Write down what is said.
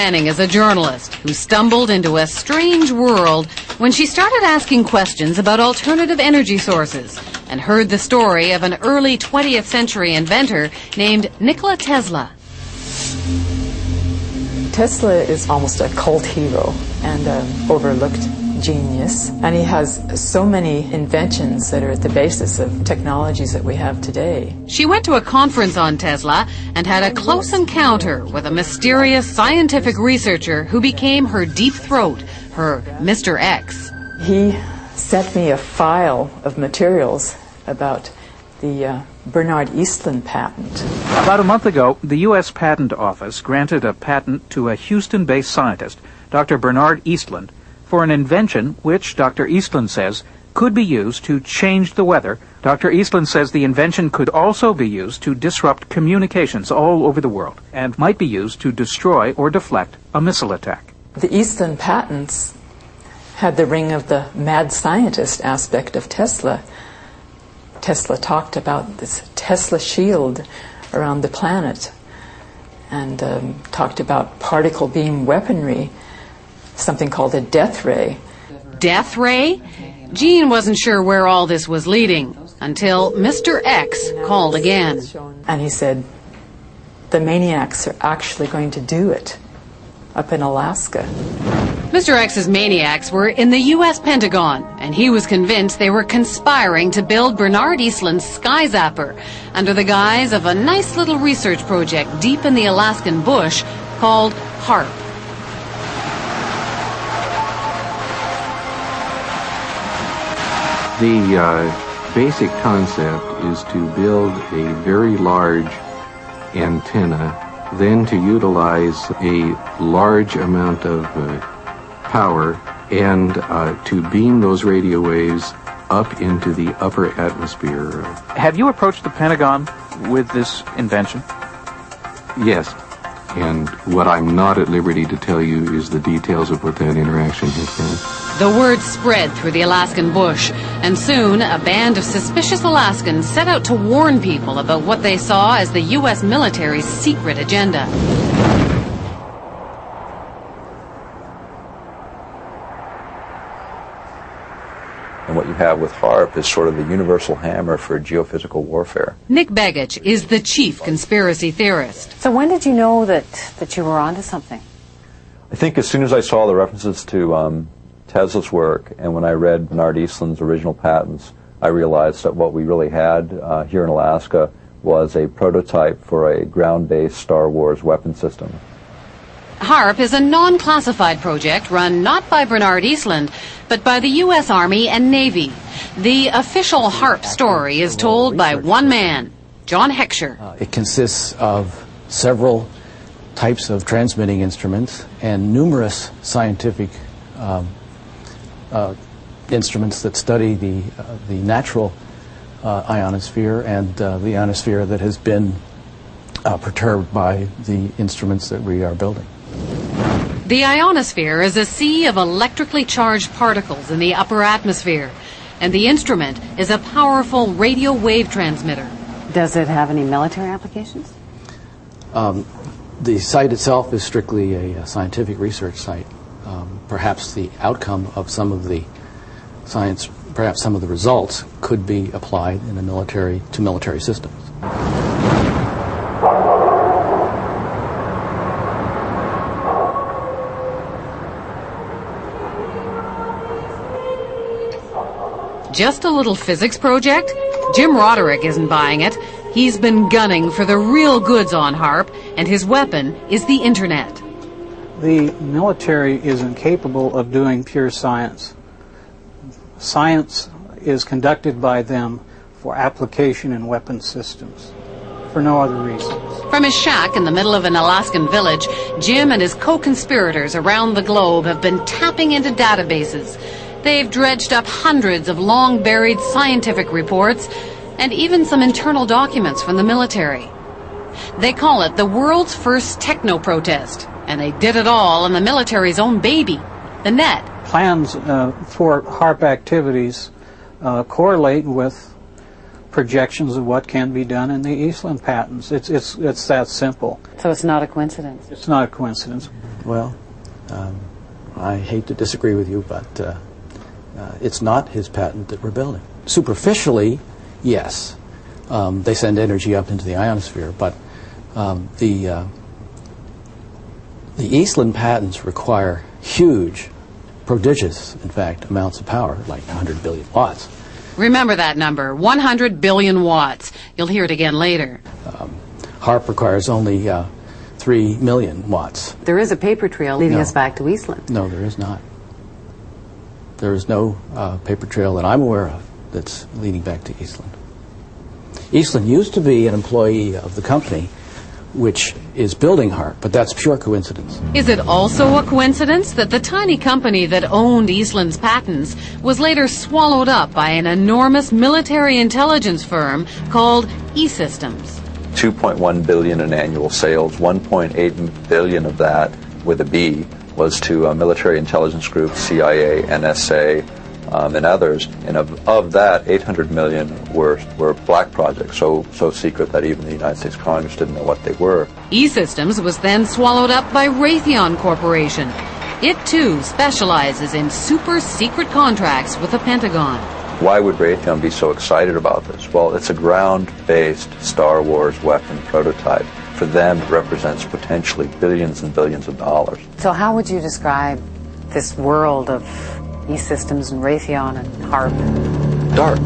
Manning is a journalist who stumbled into a strange world when she started asking questions about alternative energy sources and heard the story of an early 20th century inventor named Nikola Tesla. Tesla is almost a cult hero and an overlooked genius, and he has so many inventions that are at the basis of technologies that we have today. She went to a conference on Tesla and had a close encounter with a mysterious scientific researcher who became her deep throat, her Mr. X. He sent me a file of materials about the Bernard Eastlund patent. About a month ago, the U.S. Patent Office granted a patent to a Houston-based scientist, Dr. Bernard Eastlund, for an invention which, Dr. Eastlund says, could be used to change the weather. Dr. Eastlund says the invention could also be used to disrupt communications all over the world and might be used to destroy or deflect a missile attack. The Eastlund patents had the ring of the mad scientist aspect of Tesla. Tesla talked about this Tesla shield around the planet and talked about particle beam weaponry, something called a death ray. Death ray? Jean wasn't sure where all this was leading until Mr. X called again. And he said, the maniacs are actually going to do it up in Alaska. Mr. X's maniacs were in the U.S. Pentagon, and he was convinced they were conspiring to build Bernard Eastlund's sky zapper under the guise of a nice little research project deep in the Alaskan bush called HAARP. The basic concept is to build a very large antenna, then to utilize a large amount of power and to beam those radio waves up into the upper atmosphere. Have you approached the Pentagon with this invention? Yes, and what I'm not at liberty to tell you is the details of what that interaction has been. The word spread through the Alaskan bush, and soon a band of suspicious Alaskans set out to warn people about what they saw as the U.S. military's secret agenda. And what you have with HAARP is sort of the universal hammer for geophysical warfare. Nick Begich is the chief conspiracy theorist. So when did you know that you were onto something? I think as soon as I saw the references to Tesla's work, and when I read Bernard Eastlund's original patents, I realized that what we really had here in Alaska was a prototype for a ground-based Star Wars weapon system. HAARP is a non-classified project run not by Bernard Eastlund, but by the U.S. Army and Navy. The official HAARP story is told by one man, John Heckscher. It consists of several types of transmitting instruments and numerous scientific instruments that study the natural ionosphere and the ionosphere that has been perturbed by the instruments that we are building. The ionosphere is a sea of electrically charged particles in the upper atmosphere, and the instrument is a powerful radio wave transmitter. Does it have any military applications? The site itself is strictly a scientific research site. Perhaps the outcome of some of the science, perhaps some of the results, could be applied in to military systems. Just a little physics project? Jim Roderick isn't buying it. He's been gunning for the real goods on HAARP, and his weapon is the Internet. The military is incapable of doing pure science. Science is conducted by them for application in weapon systems, for no other reasons. From his shack in the middle of an Alaskan village, Jim and his co-conspirators around the globe have been tapping into databases. They've dredged up hundreds of long-buried scientific reports and even some internal documents from the military. They call it the world's first techno-protest, and they did it all on the military's own baby, the net. Plans for HAARP activities correlate with projections of what can be done in the Eastland patents. It's that simple. So it's not a coincidence? It's not a coincidence. Well, I hate to disagree with you, but it's not his patent that we're building. Superficially, yes. They send energy up into the ionosphere, but the Eastland patents require huge, prodigious, in fact, amounts of power, like 100 billion watts. Remember that number, 100 billion watts. You'll hear it again later. HAARP requires only 3 million watts. There is a paper trail leading us back to Eastland. No, there is not. There is no paper trail that I'm aware of that's leading back to Eastland. Eastland used to be an employee of the company which is building HAARP, but that's pure coincidence. Is it also a coincidence that the tiny company that owned Eastland's patents was later swallowed up by an enormous military intelligence firm called E-Systems? 2.1 billion in annual sales, 1.8 billion of that, with a B, was to military intelligence groups, CIA, NSA, and others. And of that, 800 million were black projects, so secret that even the United States Congress didn't know what they were. E-Systems was then swallowed up by Raytheon Corporation. It too specializes in super secret contracts with the Pentagon. Why would Raytheon be so excited about this? Well, it's a ground-based Star Wars weapon prototype. For them, it represents potentially billions and billions of dollars. So how would you describe this world of E-Systems and Raytheon and HAARP? Dark.